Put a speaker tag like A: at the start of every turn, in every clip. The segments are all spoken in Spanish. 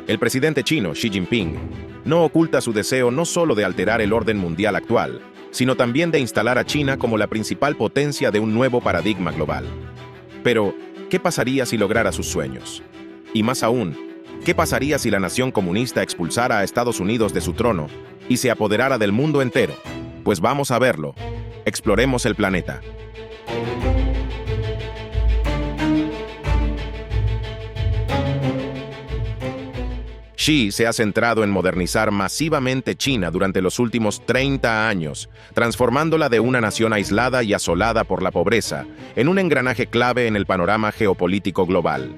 A: El presidente chino, Xi Jinping, no oculta su deseo no solo de alterar el orden mundial actual, sino también de instalar a China como la principal potencia de un nuevo paradigma global. Pero, ¿qué pasaría si lograra sus sueños? Y más aún, ¿qué pasaría si la nación comunista expulsara a Estados Unidos de su trono y se apoderara del mundo entero? Pues vamos a verlo. Exploremos el planeta. Xi se ha centrado en modernizar masivamente China durante los últimos 30 años, transformándola de una nación aislada y asolada por la pobreza en un engranaje clave en el panorama geopolítico global.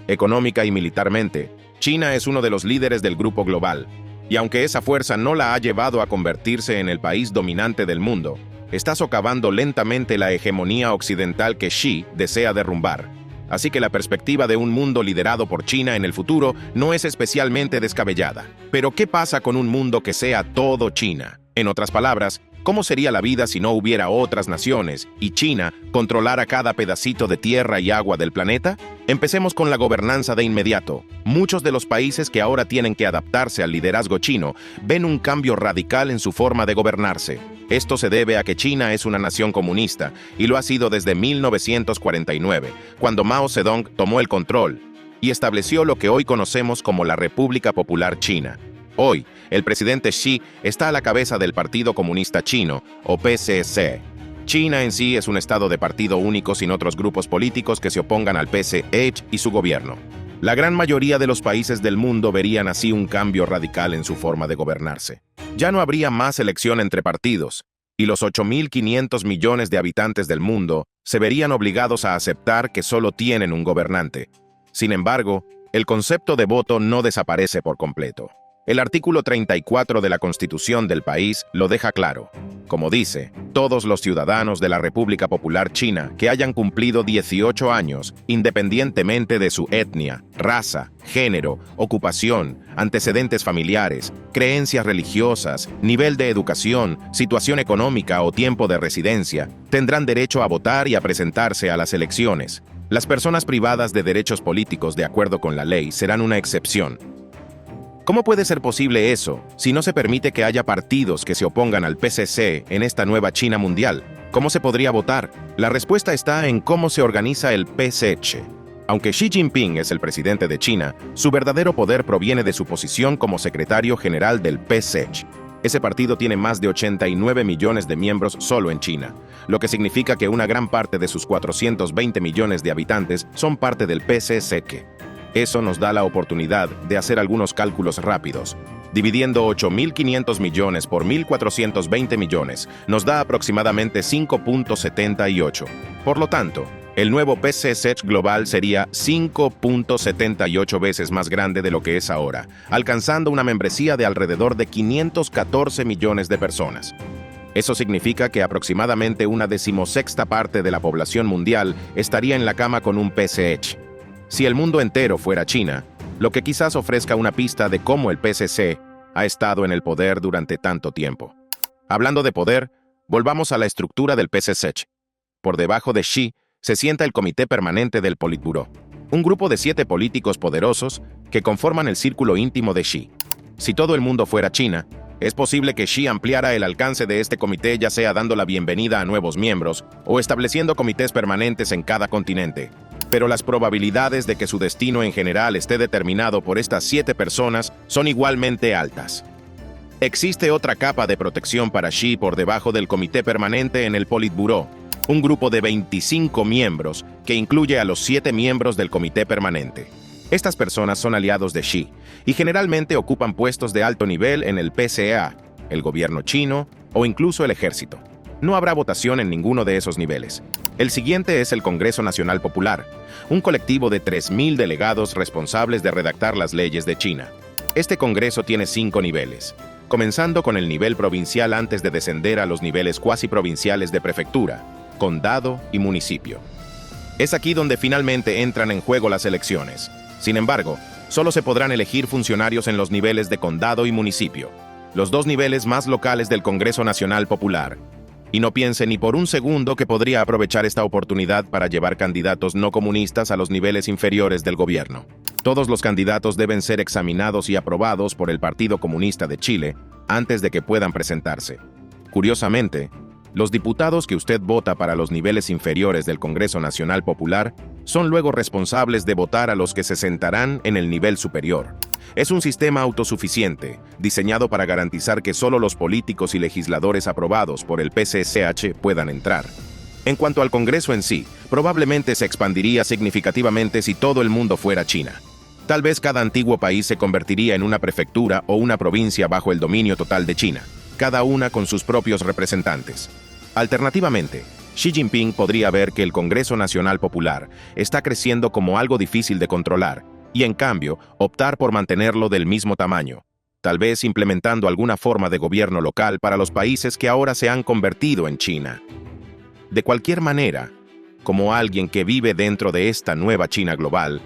A: Económica y militarmente, China es uno de los líderes del grupo global, y aunque esa fuerza no la ha llevado a convertirse en el país dominante del mundo, está socavando lentamente la hegemonía occidental que Xi desea derrumbar. Así que la perspectiva de un mundo liderado por China en el futuro no es especialmente descabellada. Pero ¿qué pasa con un mundo que sea todo China? En otras palabras, ¿cómo sería la vida si no hubiera otras naciones y China controlara cada pedacito de tierra y agua del planeta? Empecemos con la gobernanza de inmediato. Muchos de los países que ahora tienen que adaptarse al liderazgo chino ven un cambio radical en su forma de gobernarse. Esto se debe a que China es una nación comunista y lo ha sido desde 1949, cuando Mao Zedong tomó el control y estableció lo que hoy conocemos como la República Popular China. Hoy, el presidente Xi está a la cabeza del Partido Comunista Chino, o PCC. China en sí es un estado de partido único sin otros grupos políticos que se opongan al PCC y su gobierno. La gran mayoría de los países del mundo verían así un cambio radical en su forma de gobernarse. Ya no habría más elección entre partidos, y los 8.500 millones de habitantes del mundo se verían obligados a aceptar que solo tienen un gobernante. Sin embargo, el concepto de voto no desaparece por completo. El artículo 34 de la Constitución del país lo deja claro. Como dice, todos los ciudadanos de la República Popular China que hayan cumplido 18 años, independientemente de su etnia, raza, género, ocupación, antecedentes familiares, creencias religiosas, nivel de educación, situación económica o tiempo de residencia, tendrán derecho a votar y a presentarse a las elecciones. Las personas privadas de derechos políticos de acuerdo con la ley serán una excepción. ¿Cómo puede ser posible eso si no se permite que haya partidos que se opongan al PCC en esta nueva China mundial? ¿Cómo se podría votar? La respuesta está en cómo se organiza el PCC. Aunque Xi Jinping es el presidente de China, su verdadero poder proviene de su posición como secretario general del PCC. Ese partido tiene más de 89 millones de miembros solo en China, lo que significa que una gran parte de sus 420 millones de habitantes son parte del PCC. Eso nos da la oportunidad de hacer algunos cálculos rápidos. Dividiendo 8.500 millones por 1.420 millones, nos da aproximadamente 5.78. Por lo tanto, el nuevo PCC global sería 5.78 veces más grande de lo que es ahora, alcanzando una membresía de alrededor de 514 millones de personas. Eso significa que aproximadamente una 16ª parte de la población mundial estaría en la cama con un PCC. Si el mundo entero fuera China, lo que quizás ofrezca una pista de cómo el PCC ha estado en el poder durante tanto tiempo. Hablando de poder, volvamos a la estructura del PCC. Por debajo de Xi se sienta el Comité Permanente del Politburó, un grupo de 7 políticos poderosos que conforman el círculo íntimo de Xi. Si todo el mundo fuera China, es posible que Xi ampliara el alcance de este comité, ya sea dando la bienvenida a nuevos miembros o estableciendo comités permanentes en cada continente. Pero las probabilidades de que su destino en general esté determinado por estas 7 personas son igualmente altas. Existe otra capa de protección para Xi por debajo del Comité Permanente en el Politburó, un grupo de 25 miembros que incluye a los 7 miembros del Comité Permanente. Estas personas son aliados de Xi y generalmente ocupan puestos de alto nivel en el PCA, el gobierno chino o incluso el ejército. No habrá votación en ninguno de esos niveles. El siguiente es el Congreso Nacional Popular, un colectivo de 3.000 delegados responsables de redactar las leyes de China. Este Congreso tiene 5 niveles, comenzando con el nivel provincial antes de descender a los niveles cuasi provinciales de prefectura, condado y municipio. Es aquí donde finalmente entran en juego las elecciones. Sin embargo, solo se podrán elegir funcionarios en los niveles de condado y municipio, los 2 niveles más locales del Congreso Nacional Popular. Y no piense ni por un segundo que podría aprovechar esta oportunidad para llevar candidatos no comunistas a los niveles inferiores del gobierno. Todos los candidatos deben ser examinados y aprobados por el Partido Comunista de Chile antes de que puedan presentarse. Curiosamente, los diputados que usted vota para los niveles inferiores del Congreso Nacional Popular son luego responsables de votar a los que se sentarán en el nivel superior. Es un sistema autosuficiente, diseñado para garantizar que solo los políticos y legisladores aprobados por el PCCH puedan entrar. En cuanto al Congreso en sí, probablemente se expandiría significativamente si todo el mundo fuera China. Tal vez cada antiguo país se convertiría en una prefectura o una provincia bajo el dominio total de China, cada una con sus propios representantes. Alternativamente, Xi Jinping podría ver que el Congreso Nacional Popular está creciendo como algo difícil de controlar y, en cambio, optar por mantenerlo del mismo tamaño, tal vez implementando alguna forma de gobierno local para los países que ahora se han convertido en China. De cualquier manera, como alguien que vive dentro de esta nueva China global,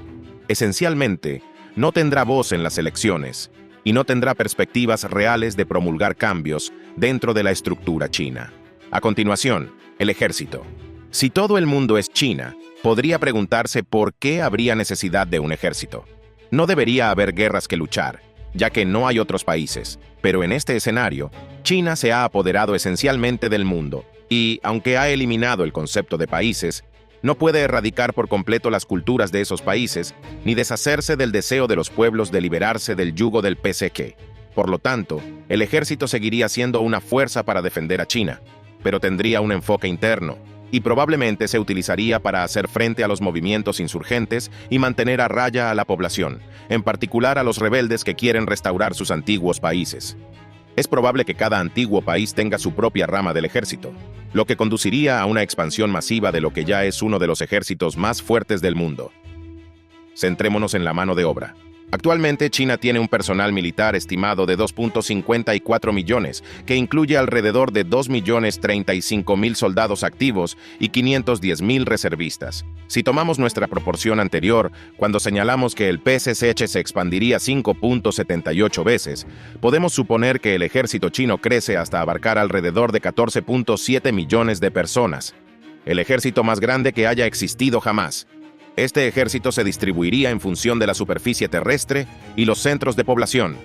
A: esencialmente no tendrá voz en las elecciones y no tendrá perspectivas reales de promulgar cambios dentro de la estructura china. A continuación, el ejército. Si todo el mundo es China, podría preguntarse por qué habría necesidad de un ejército. No debería haber guerras que luchar, ya que no hay otros países, pero en este escenario, China se ha apoderado esencialmente del mundo y, aunque ha eliminado el concepto de países, no puede erradicar por completo las culturas de esos países ni deshacerse del deseo de los pueblos de liberarse del yugo del PCQ. Por lo tanto, el ejército seguiría siendo una fuerza para defender a China, pero tendría un enfoque interno, y probablemente se utilizaría para hacer frente a los movimientos insurgentes y mantener a raya a la población, en particular a los rebeldes que quieren restaurar sus antiguos países. Es probable que cada antiguo país tenga su propia rama del ejército, lo que conduciría a una expansión masiva de lo que ya es uno de los ejércitos más fuertes del mundo. Centrémonos en la mano de obra. Actualmente, China tiene un personal militar estimado de 2.54 millones, que incluye alrededor de 2.035.000 soldados activos y 510.000 reservistas. Si tomamos nuestra proporción anterior, cuando señalamos que el PCCH se expandiría 5.78 veces, podemos suponer que el ejército chino crece hasta abarcar alrededor de 14.7 millones de personas, el ejército más grande que haya existido jamás. Este ejército se distribuiría en función de la superficie terrestre y los centros de población.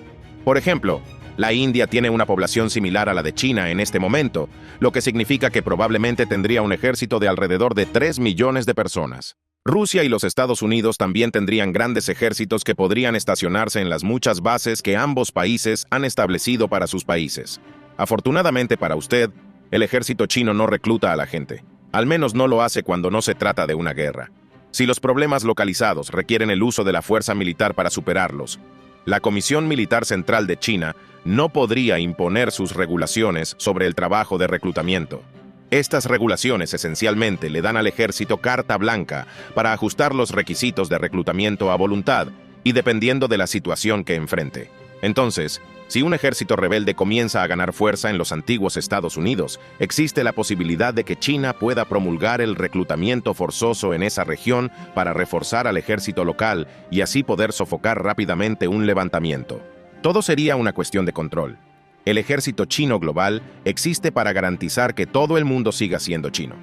A: Por ejemplo, la India tiene una población similar a la de China en este momento, lo que significa que probablemente tendría un ejército de alrededor de 3 millones de personas. Rusia y los Estados Unidos también tendrían grandes ejércitos que podrían estacionarse en las muchas bases que ambos países han establecido para sus países. Afortunadamente para usted, el ejército chino no recluta a la gente. Al menos no lo hace cuando no se trata de una guerra. Si los problemas localizados requieren el uso de la fuerza militar para superarlos, la Comisión Militar Central de China no podría imponer sus regulaciones sobre el trabajo de reclutamiento. Estas regulaciones esencialmente le dan al ejército carta blanca para ajustar los requisitos de reclutamiento a voluntad y dependiendo de la situación que enfrente. Entonces, si un ejército rebelde comienza a ganar fuerza en los antiguos Estados Unidos, existe la posibilidad de que China pueda promulgar el reclutamiento forzoso en esa región para reforzar al ejército local y así poder sofocar rápidamente un levantamiento. Todo sería una cuestión de control. El ejército chino global existe para garantizar que todo el mundo siga siendo chino.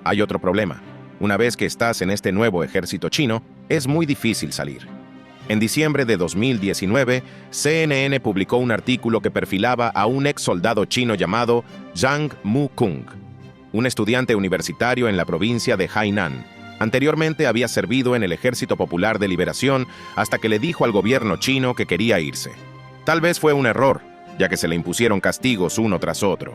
A: Hay otro problema. Una vez que estás en este nuevo ejército chino, es muy difícil salir. En diciembre de 2019, CNN publicó un artículo que perfilaba a un ex soldado chino llamado Zhang Mukung, un estudiante universitario en la provincia de Hainan. Anteriormente había servido en el Ejército Popular de Liberación hasta que le dijo al gobierno chino que quería irse. Tal vez fue un error, ya que se le impusieron castigos uno tras otro.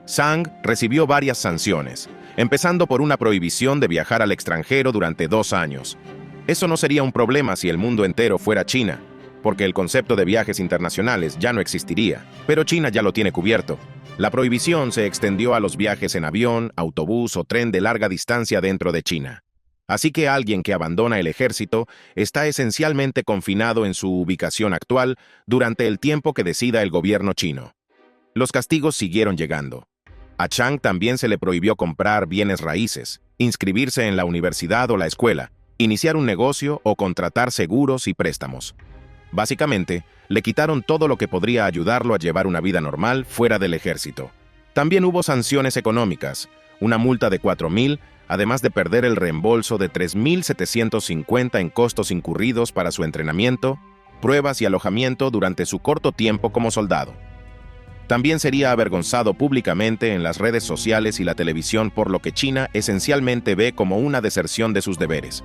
A: Zhang recibió varias sanciones, empezando por una prohibición de viajar al extranjero durante 2 años. Eso no sería un problema si el mundo entero fuera China, porque el concepto de viajes internacionales ya no existiría, pero China ya lo tiene cubierto. La prohibición se extendió a los viajes en avión, autobús o tren de larga distancia dentro de China. Así que alguien que abandona el ejército está esencialmente confinado en su ubicación actual durante el tiempo que decida el gobierno chino. Los castigos siguieron llegando. A Zhang también se le prohibió comprar bienes raíces, inscribirse en la universidad o la escuela, iniciar un negocio o contratar seguros y préstamos. Básicamente, le quitaron todo lo que podría ayudarlo a llevar una vida normal fuera del ejército. También hubo sanciones económicas, una multa de 4.000 además de perder el reembolso de $3.750 en costos incurridos para su entrenamiento, pruebas y alojamiento durante su corto tiempo como soldado. También sería avergonzado públicamente en las redes sociales y la televisión por lo que China esencialmente ve como una deserción de sus deberes.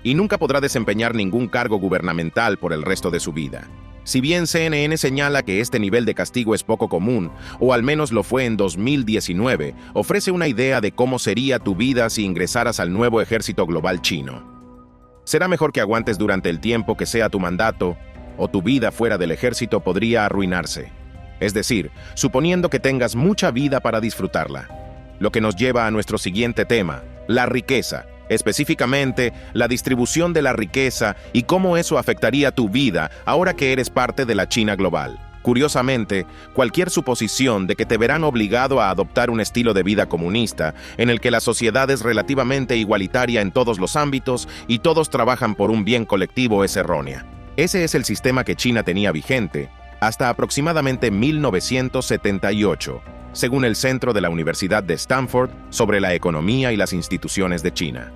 A: Y nunca podrá desempeñar ningún cargo gubernamental por el resto de su vida. Si bien CNN señala que este nivel de castigo es poco común, o al menos lo fue en 2019, ofrece una idea de cómo sería tu vida si ingresaras al nuevo ejército global chino. Será mejor que aguantes durante el tiempo que sea tu mandato, o tu vida fuera del ejército podría arruinarse. Es decir, suponiendo que tengas mucha vida para disfrutarla. Lo que nos lleva a nuestro siguiente tema, la riqueza. Específicamente, la distribución de la riqueza y cómo eso afectaría tu vida ahora que eres parte de la China global. Curiosamente, cualquier suposición de que te verán obligado a adoptar un estilo de vida comunista, en el que la sociedad es relativamente igualitaria en todos los ámbitos y todos trabajan por un bien colectivo, es errónea. Ese es el sistema que China tenía vigente hasta aproximadamente 1978, según el Centro de la Universidad de Stanford sobre la economía y las instituciones de China.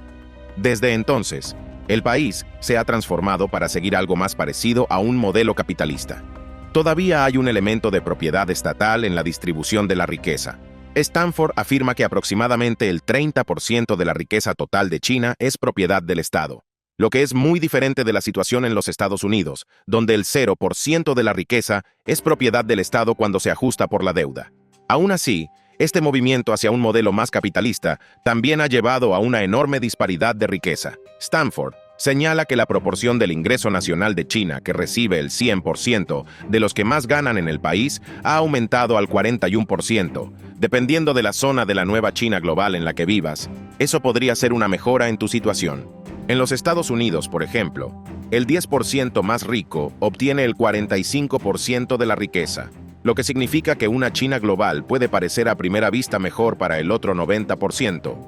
A: Desde entonces, el país se ha transformado para seguir algo más parecido a un modelo capitalista. Todavía hay un elemento de propiedad estatal en la distribución de la riqueza. Stanford afirma que aproximadamente el 30% de la riqueza total de China es propiedad del Estado, lo que es muy diferente de la situación en los Estados Unidos, donde el 0% de la riqueza es propiedad del Estado cuando se ajusta por la deuda. Aún así, este movimiento hacia un modelo más capitalista también ha llevado a una enorme disparidad de riqueza. Stanford señala que la proporción del ingreso nacional de China, que recibe el 100% de los que más ganan en el país, ha aumentado al 41%. Dependiendo de la zona de la nueva China global en la que vivas, eso podría ser una mejora en tu situación. En los Estados Unidos, por ejemplo, el 10% más rico obtiene el 45% de la riqueza, lo que significa que una China global puede parecer a primera vista mejor para el otro 90%.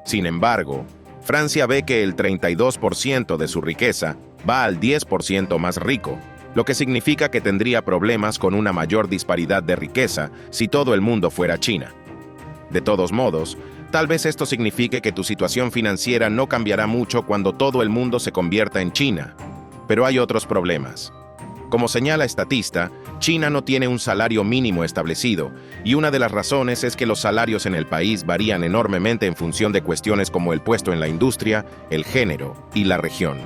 A: Sin embargo, Francia ve que el 32% de su riqueza va al 10% más rico, lo que significa que tendría problemas con una mayor disparidad de riqueza si todo el mundo fuera China. De todos modos, tal vez esto signifique que tu situación financiera no cambiará mucho cuando todo el mundo se convierta en China. Pero hay otros problemas. Como señala Statista, China no tiene un salario mínimo establecido, y una de las razones es que los salarios en el país varían enormemente en función de cuestiones como el puesto en la industria, el género y la región.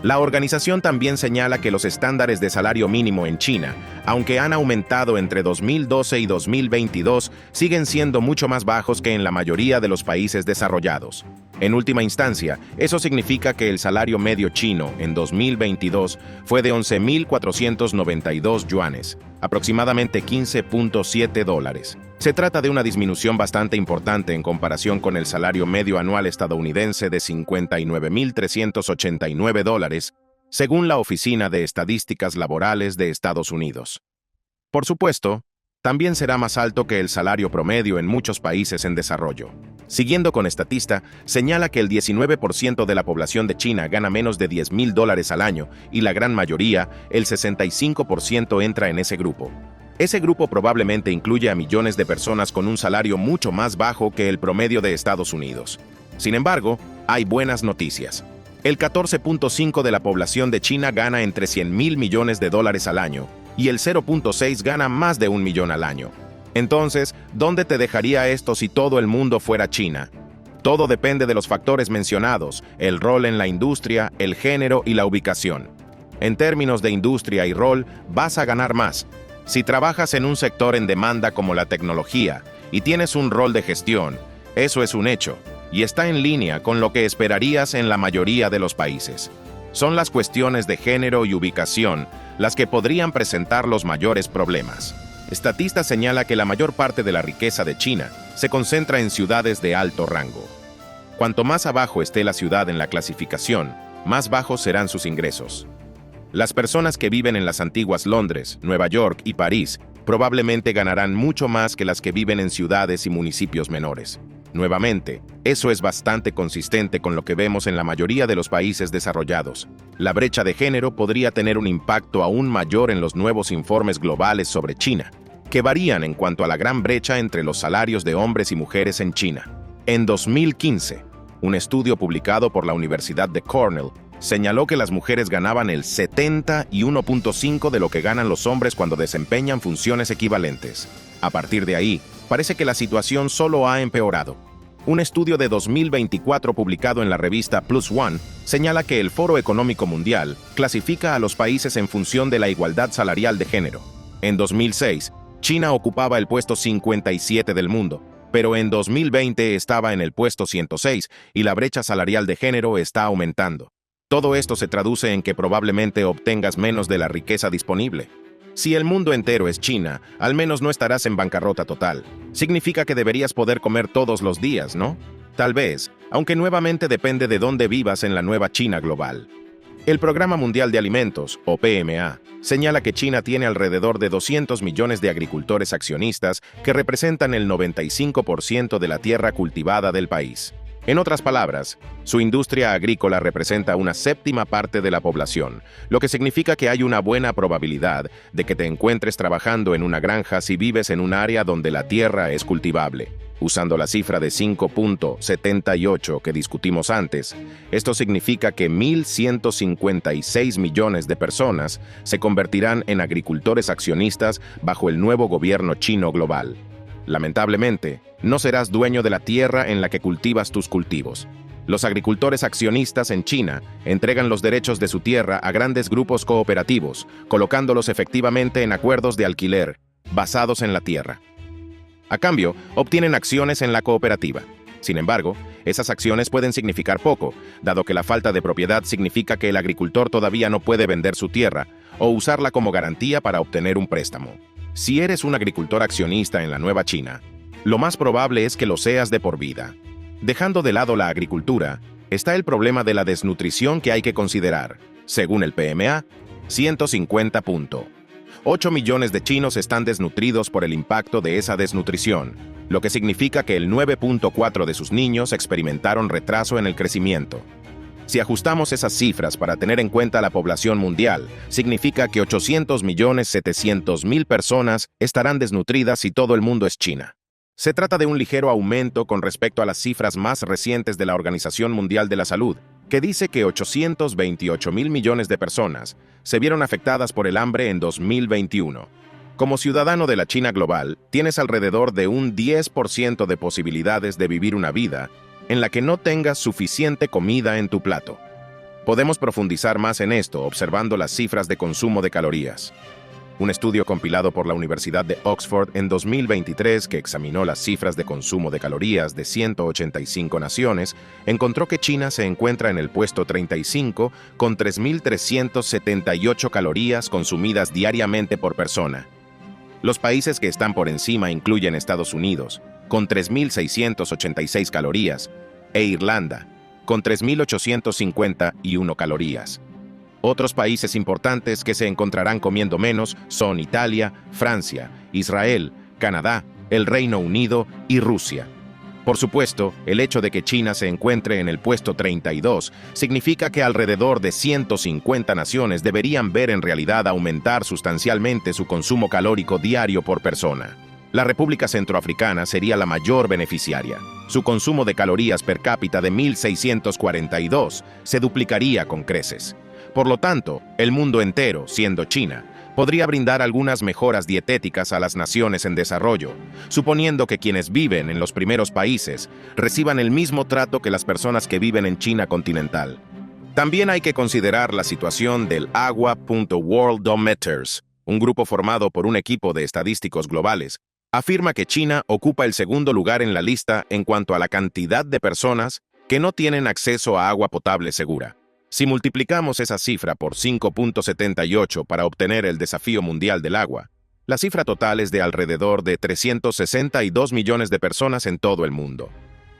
A: La organización también señala que los estándares de salario mínimo en China, aunque han aumentado entre 2012 y 2022, siguen siendo mucho más bajos que en la mayoría de los países desarrollados. En última instancia, eso significa que el salario medio chino en 2022 fue de 11.492 yuanes, aproximadamente $15.7. Se trata de una disminución bastante importante en comparación con el salario medio anual estadounidense de $59.389, según la Oficina de Estadísticas Laborales de Estados Unidos. Por supuesto, también será más alto que el salario promedio en muchos países en desarrollo. Siguiendo con Statista, señala que el 19% de la población de China gana menos de $10.000 al año y la gran mayoría, el 65%, entra en ese grupo. Ese grupo probablemente incluye a millones de personas con un salario mucho más bajo que el promedio de Estados Unidos. Sin embargo, hay buenas noticias. El 14.5% de la población de China gana entre $100.000 millones al año y el 0.6% gana más de $1 millón al año. Entonces, ¿dónde te dejaría esto si todo el mundo fuera China? Todo depende de los factores mencionados, el rol en la industria, el género y la ubicación. En términos de industria y rol, vas a ganar más. Si trabajas en un sector en demanda como la tecnología y tienes un rol de gestión, eso es un hecho, y está en línea con lo que esperarías en la mayoría de los países. Son las cuestiones de género y ubicación las que podrían presentar los mayores problemas. Statista señala que la mayor parte de la riqueza de China se concentra en ciudades de alto rango. Cuanto más abajo esté la ciudad en la clasificación, más bajos serán sus ingresos. Las personas que viven en las antiguas Londres, Nueva York y París probablemente ganarán mucho más que las que viven en ciudades y municipios menores. Nuevamente, eso es bastante consistente con lo que vemos en la mayoría de los países desarrollados. La brecha de género podría tener un impacto aún mayor en los nuevos informes globales sobre China, que varían en cuanto a la gran brecha entre los salarios de hombres y mujeres en China. En 2015, un estudio publicado por la Universidad de Cornell señaló que las mujeres ganaban el 71.5% de lo que ganan los hombres cuando desempeñan funciones equivalentes. A partir de ahí, parece que la situación solo ha empeorado. Un estudio de 2024 publicado en la revista Plus One señala que el Foro Económico Mundial clasifica a los países en función de la igualdad salarial de género. En 2006, China ocupaba el puesto 57 del mundo, pero en 2020 estaba en el puesto 106 y la brecha salarial de género está aumentando. Todo esto se traduce en que probablemente obtengas menos de la riqueza disponible. Si el mundo entero es China, al menos no estarás en bancarrota total. Significa que deberías poder comer todos los días, ¿no? Tal vez, aunque nuevamente depende de dónde vivas en la nueva China global. El Programa Mundial de Alimentos, o PMA, señala que China tiene alrededor de 200 millones de agricultores accionistas que representan el 95% de la tierra cultivada del país. En otras palabras, su industria agrícola representa una séptima parte de la población, lo que significa que hay una buena probabilidad de que te encuentres trabajando en una granja si vives en un área donde la tierra es cultivable. Usando la cifra de 5.78 que discutimos antes, esto significa que 1.156 millones de personas se convertirán en agricultores accionistas bajo el nuevo gobierno chino global. Lamentablemente, no serás dueño de la tierra en la que cultivas tus cultivos. Los agricultores accionistas en China entregan los derechos de su tierra a grandes grupos cooperativos, colocándolos efectivamente en acuerdos de alquiler, basados en la tierra. A cambio, obtienen acciones en la cooperativa. Sin embargo, esas acciones pueden significar poco, dado que la falta de propiedad significa que el agricultor todavía no puede vender su tierra o usarla como garantía para obtener un préstamo. Si eres un agricultor accionista en la nueva China, lo más probable es que lo seas de por vida. Dejando de lado la agricultura, está el problema de la desnutrición que hay que considerar. Según el PMA, 150.8 millones de chinos están desnutridos por el impacto de esa desnutrición, lo que significa que el 9.4% de sus niños experimentaron retraso en el crecimiento. Si ajustamos esas cifras para tener en cuenta la población mundial, significa que 800.700.000 personas estarán desnutridas si todo el mundo es China. Se trata de un ligero aumento con respecto a las cifras más recientes de la Organización Mundial de la Salud, que dice que 828.000 millones de personas se vieron afectadas por el hambre en 2021. Como ciudadano de la China global, tienes alrededor de un 10% de posibilidades de vivir una vida en la que no tengas suficiente comida en tu plato. Podemos profundizar más en esto observando las cifras de consumo de calorías. Un estudio compilado por la Universidad de Oxford en 2023 que examinó las cifras de consumo de calorías de 185 naciones encontró que China se encuentra en el puesto 35 con 3.378 calorías consumidas diariamente por persona. Los países que están por encima incluyen Estados Unidos, con 3.686 calorías, e Irlanda, con 3.851 calorías. Otros países importantes que se encontrarán comiendo menos son Italia, Francia, Israel, Canadá, el Reino Unido y Rusia. Por supuesto, el hecho de que China se encuentre en el puesto 32 significa que alrededor de 150 naciones deberían ver en realidad aumentar sustancialmente su consumo calórico diario por persona. La República Centroafricana sería la mayor beneficiaria. Su consumo de calorías per cápita de 1.642 se duplicaría con creces. Por lo tanto, el mundo entero, siendo China, podría brindar algunas mejoras dietéticas a las naciones en desarrollo, suponiendo que quienes viven en los primeros países reciban el mismo trato que las personas que viven en China continental. También hay que considerar la situación del Agua.Worldometers, un grupo formado por un equipo de estadísticos globales. Afirma que China ocupa el segundo lugar en la lista en cuanto a la cantidad de personas que no tienen acceso a agua potable segura. Si multiplicamos esa cifra por 5.78 para obtener el desafío mundial del agua, la cifra total es de alrededor de 362 millones de personas en todo el mundo.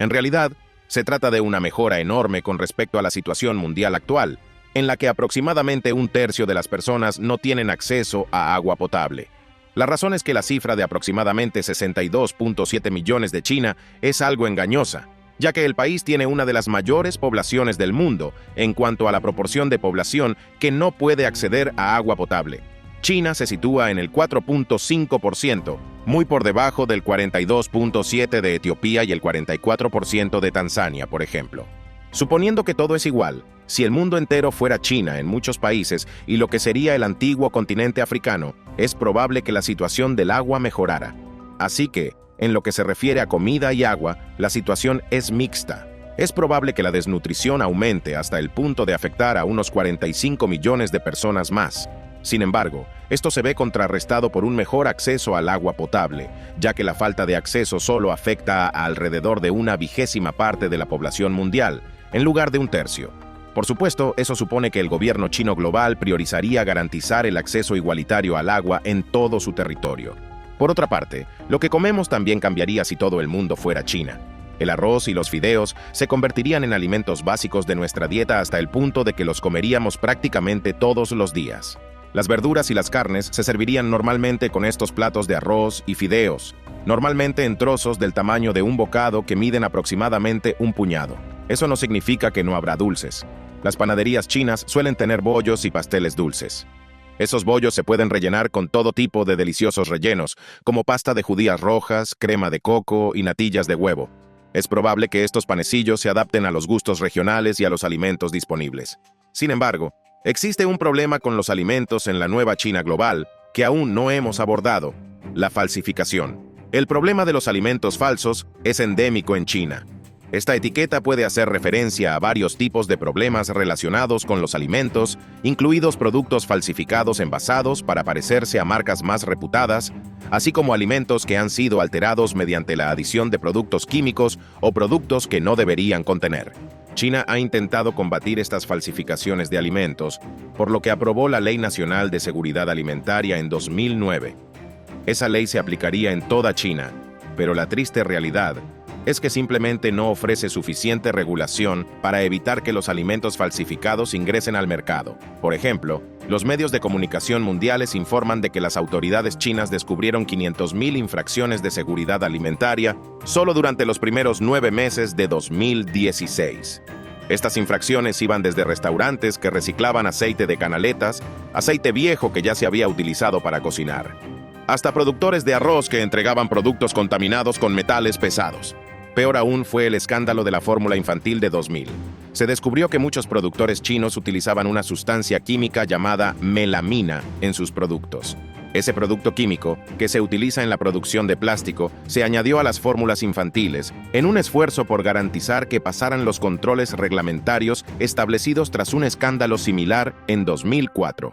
A: En realidad, se trata de una mejora enorme con respecto a la situación mundial actual, en la que aproximadamente un tercio de las personas no tienen acceso a agua potable. La razón es que la cifra de aproximadamente 62.7 millones de China es algo engañosa, ya que el país tiene una de las mayores poblaciones del mundo en cuanto a la proporción de población que no puede acceder a agua potable. China se sitúa en el 4.5%, muy por debajo del 42.7% de Etiopía y el 44% de Tanzania, por ejemplo. Suponiendo que todo es igual, si el mundo entero fuera China en muchos países y lo que sería el antiguo continente africano, es probable que la situación del agua mejorara. Así que, en lo que se refiere a comida y agua, la situación es mixta. Es probable que la desnutrición aumente hasta el punto de afectar a unos 45 millones de personas más. Sin embargo, esto se ve contrarrestado por un mejor acceso al agua potable, ya que la falta de acceso solo afecta a alrededor de 1/20 parte de la población mundial, en lugar de 1/3. Por supuesto, eso supone que el gobierno chino global priorizaría garantizar el acceso igualitario al agua en todo su territorio. Por otra parte, lo que comemos también cambiaría si todo el mundo fuera China. El arroz y los fideos se convertirían en alimentos básicos de nuestra dieta hasta el punto de que los comeríamos prácticamente todos los días. Las verduras y las carnes se servirían normalmente con estos platos de arroz y fideos, normalmente en trozos del tamaño de un bocado que miden aproximadamente un puñado. Eso no significa que no habrá dulces. Las panaderías chinas suelen tener bollos y pasteles dulces. Esos bollos se pueden rellenar con todo tipo de deliciosos rellenos, como pasta de judías rojas, crema de coco y natillas de huevo. Es probable que estos panecillos se adapten a los gustos regionales y a los alimentos disponibles. Sin embargo, existe un problema con los alimentos en la nueva China global que aún no hemos abordado: la falsificación. El problema de los alimentos falsos es endémico en China. Esta etiqueta puede hacer referencia a varios tipos de problemas relacionados con los alimentos, incluidos productos falsificados envasados para parecerse a marcas más reputadas, así como alimentos que han sido alterados mediante la adición de productos químicos o productos que no deberían contener. China ha intentado combatir estas falsificaciones de alimentos, por lo que aprobó la Ley Nacional de Seguridad Alimentaria en 2009. Esa ley se aplicaría en toda China, pero la triste realidad es que simplemente no ofrece suficiente regulación para evitar que los alimentos falsificados ingresen al mercado. Por ejemplo, los medios de comunicación mundiales informan de que las autoridades chinas descubrieron 500.000 infracciones de seguridad alimentaria solo durante los primeros 9 meses de 2016. Estas infracciones iban desde restaurantes que reciclaban aceite de canaletas, aceite viejo que ya se había utilizado para cocinar, hasta productores de arroz que entregaban productos contaminados con metales pesados. Peor aún fue el escándalo de la fórmula infantil de 2000. Se descubrió que muchos productores chinos utilizaban una sustancia química llamada melamina en sus productos. Ese producto químico, que se utiliza en la producción de plástico, se añadió a las fórmulas infantiles en un esfuerzo por garantizar que pasaran los controles reglamentarios establecidos tras un escándalo similar en 2004.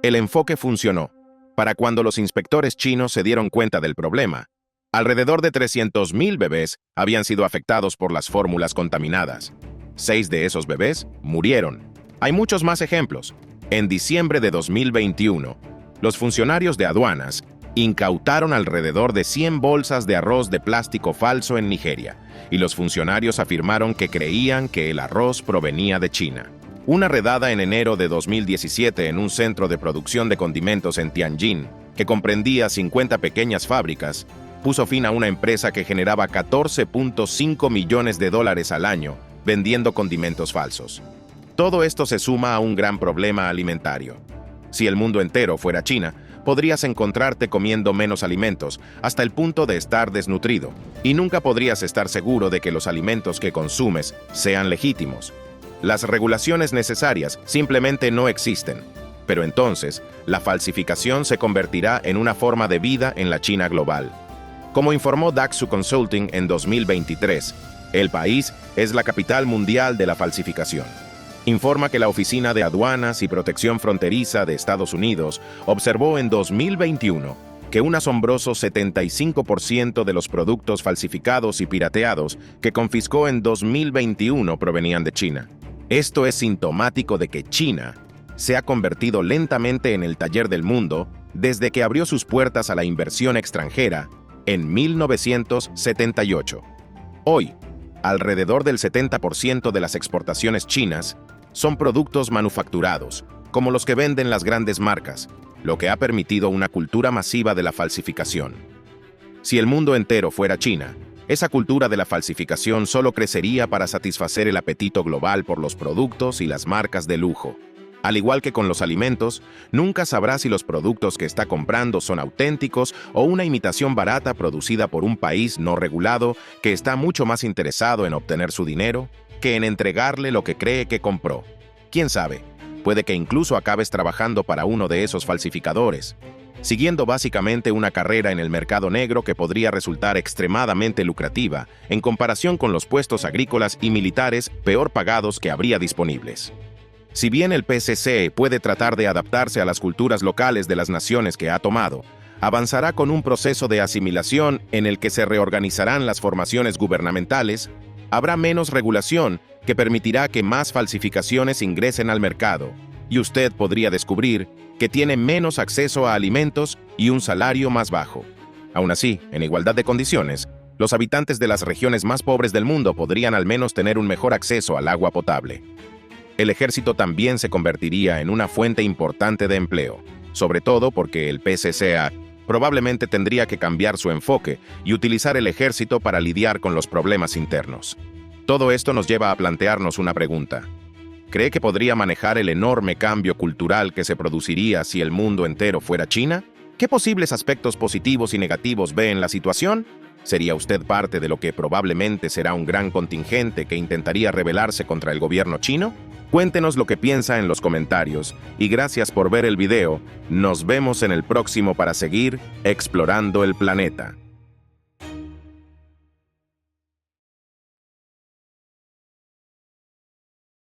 A: El enfoque funcionó. Para cuando los inspectores chinos se dieron cuenta del problema, alrededor de 300.000 bebés habían sido afectados por las fórmulas contaminadas. 6 de esos bebés murieron. Hay muchos más ejemplos. En diciembre de 2021, los funcionarios de aduanas incautaron alrededor de 100 bolsas de arroz de plástico falso en Nigeria, y los funcionarios afirmaron que creían que el arroz provenía de China. Una redada en enero de 2017 en un centro de producción de condimentos en Tianjin, que comprendía 50 pequeñas fábricas, puso fin a una empresa que generaba $14.5 millones al año vendiendo condimentos falsos. Todo esto se suma a un gran problema alimentario. Si el mundo entero fuera China, podrías encontrarte comiendo menos alimentos, hasta el punto de estar desnutrido, y nunca podrías estar seguro de que los alimentos que consumes sean legítimos. Las regulaciones necesarias simplemente no existen, pero entonces la falsificación se convertirá en una forma de vida en la China global. Como informó Daxu Consulting en 2023, el país es la capital mundial de la falsificación. Informa que la Oficina de Aduanas y Protección Fronteriza de Estados Unidos observó en 2021 que un asombroso 75% de los productos falsificados y pirateados que confiscó en 2021 provenían de China. Esto es sintomático de que China se ha convertido lentamente en el taller del mundo desde que abrió sus puertas a la inversión extranjera en 1978. Hoy, alrededor del 70% de las exportaciones chinas son productos manufacturados, como los que venden las grandes marcas, lo que ha permitido una cultura masiva de la falsificación. Si el mundo entero fuera China, esa cultura de la falsificación solo crecería para satisfacer el apetito global por los productos y las marcas de lujo. Al igual que con los alimentos, nunca sabrá si los productos que está comprando son auténticos o una imitación barata producida por un país no regulado que está mucho más interesado en obtener su dinero que en entregarle lo que cree que compró. ¿Quién sabe? Puede que incluso acabes trabajando para uno de esos falsificadores, siguiendo básicamente una carrera en el mercado negro que podría resultar extremadamente lucrativa en comparación con los puestos agrícolas y militares peor pagados que habría disponibles. Si bien el PCC puede tratar de adaptarse a las culturas locales de las naciones que ha tomado, avanzará con un proceso de asimilación en el que se reorganizarán las formaciones gubernamentales, habrá menos regulación que permitirá que más falsificaciones ingresen al mercado, y usted podría descubrir que tiene menos acceso a alimentos y un salario más bajo. Aún así, en igualdad de condiciones, los habitantes de las regiones más pobres del mundo podrían al menos tener un mejor acceso al agua potable. El ejército también se convertiría en una fuente importante de empleo, sobre todo porque el PCCA probablemente tendría que cambiar su enfoque y utilizar el ejército para lidiar con los problemas internos. Todo esto nos lleva a plantearnos una pregunta. ¿Cree que podría manejar el enorme cambio cultural que se produciría si el mundo entero fuera China? ¿Qué posibles aspectos positivos y negativos ve en la situación? ¿Sería usted parte de lo que probablemente será un gran contingente que intentaría rebelarse contra el gobierno chino? Cuéntenos lo que piensa en los comentarios y gracias por ver el video. Nos vemos en el próximo para seguir explorando el planeta.